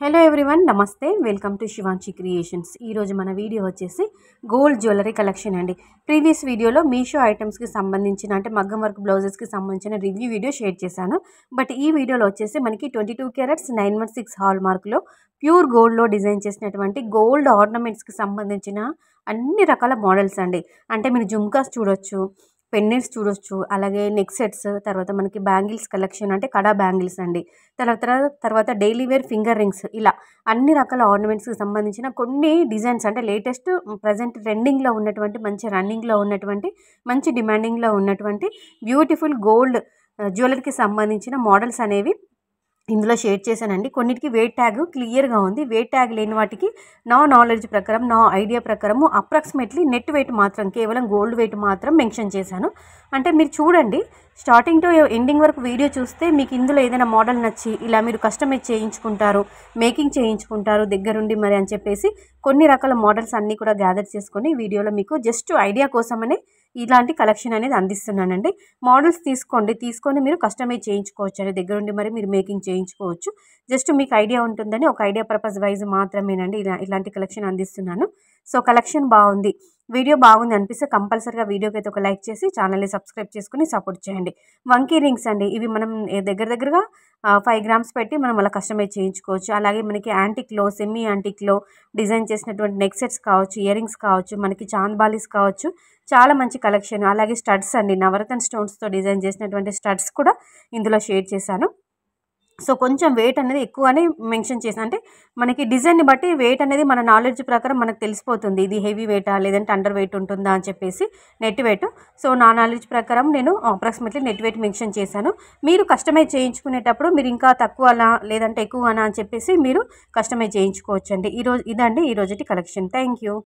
Hello everyone నమస్తే welcome to Shivanshi creations. ఈరోజు మన వీడియో వచ్చేసి గోల్డ్ జ్యువెలరీ కలెక్షన్ అండి. ప్రీవియస్ వీడియోలో మీషో ఐటమ్స్కి సంబంధించిన అంటే మగ్గం వర్క్ బ్లౌజెస్కి సంబంధించిన రివ్యూ వీడియో షేర్ చేశాను. బట్ ఈ వీడియోలో వచ్చేసి మనకి 22 క్యారెట్స్ 916 హాల్ మార్క్లో ప్యూర్ గోల్డ్లో డిజైన్ చేసినటువంటి గోల్డ్ ఆర్నమెంట్స్కి సంబంధించిన అన్ని రకాల మోడల్స్ అండి. అంటే మీరు జుమ్కాస్ చూడొచ్చు, పెన్నెంట్స్ చూడొచ్చు, అలాగే నెక్ సెట్స్, తర్వాత మనకి బ్యాంగిల్స్ కలెక్షన్ అంటే కడా బ్యాంగిల్స్ అండి, తర్వాత డైలీ వేర్ ఫింగర్ రింగ్స్, ఇలా అన్ని రకాల ఆర్నమెంట్స్కి సంబంధించిన కొన్ని డిజైన్స్ అంటే లేటెస్ట్ ప్రజెంట్ ట్రెండింగ్లో ఉన్నటువంటి మంచి రన్నింగ్లో ఉన్నటువంటి మంచి డిమాండింగ్లో ఉన్నటువంటి బ్యూటిఫుల్ గోల్డ్ జ్యువెలరీకి సంబంధించిన మోడల్స్ అనేవి ఇందులో షేర్ చేశానండి. కొన్నిటికి వెయిట్ ట్యాగ్ క్లియర్గా ఉంది. వెయిట్ ట్యాగ్ లేని వాటికి నా నాలెడ్జ్ ప్రకారం, నా ఐడియా ప్రకారము అప్రాక్సిమేట్లీ నెట్ వెయిట్ మాత్రం కేవలం గోల్డ్ వెయిట్ మాత్రం మెన్షన్ చేశాను. అంటే మీరు చూడండి, స్టార్టింగ్ టు ఎండింగ్ వరకు వీడియో చూస్తే మీకు ఇందులో ఏదైనా మోడల్ నచ్చి ఇలా మీరు కస్టమైజ్ చేయించుకుంటారు, మేకింగ్ చేయించుకుంటారు దగ్గరుండి మరి అని చెప్పేసి కొన్ని రకాల మోడల్స్ అన్నీ కూడా గ్యాదర్ చేసుకొని వీడియోలో మీకు జస్ట్ ఐడియా కోసమనే ఇలాంటి కలెక్షన్ అనేది అందిస్తున్నానండి. మోడల్స్ తీసుకొని మీరు కస్టమైజ్ చేయించుకోవచ్చు అండి, దగ్గరుండి మరి మీరు మేకింగ్ చేయించుకోవచ్చు. జస్ట్ మీకు ఐడియా ఉంటుందని ఒక ఐడియా పర్పస్ వైజ్ మాత్రమేనండి ఇలాంటి కలెక్షన్ అందిస్తున్నాను. సో కలెక్షన్ బాగుంది, వీడియో బాగుంది అనిపిస్తే కంపల్సరీగా వీడియోకి అయితే ఒక లైక్ చేసి ఛానల్ని సబ్స్క్రైబ్ చేసుకుని సపోర్ట్ చేయండి. వంకీ రింగ్స్ అండి, ఇవి మనం దగ్గరగా 5 గ్రామ్స్ పెట్టి మనం అలా కస్టమైజ్ చేయించుకోవచ్చు. అలాగే మనకి యాంటిక్లో, సెమీ యాంటిక్లో డిజైన్ చేసినటువంటి నెక్ సెట్స్ కావచ్చు, ఇయర్ రింగ్స్ కావచ్చు, మనకి చాంద్ బాలీస్ కావచ్చు, చాలా మంచి కలెక్షన్. అలాగే స్టడ్స్ అండి, నవరత్న స్టోన్స్తో డిజైన్ చేసినటువంటి స్టడ్స్ కూడా ఇందులో షేర్ చేశాను. సో కొంచెం వెయిట్ అనేది ఎక్కువనే మెన్షన్ చేశాను. అంటే మనకి డిజైన్ని బట్టి వెయిట్ అనేది మన నాలెడ్జ్ ప్రకారం మనకు తెలిసిపోతుంది, ఇది హెవీ వెయిటా లేదంటే అండర్ వెయిట్ ఉంటుందా అని చెప్పేసి నెట్ వెయిట్. సో నా నాలెడ్జ్ ప్రకారం నేను అప్రాక్సిమేట్లీ నెట్ వెయిట్ మెన్షన్ చేశాను. మీరు కస్టమైజ్ చేయించుకునేటప్పుడు మీరు ఇంకా తక్కువనా లేదంటే ఎక్కువనా అని చెప్పేసి మీరు కస్టమైజ్ చేయించుకోవచ్చండి. ఇదండి ఈరోజుటి కలెక్షన్. Thank you.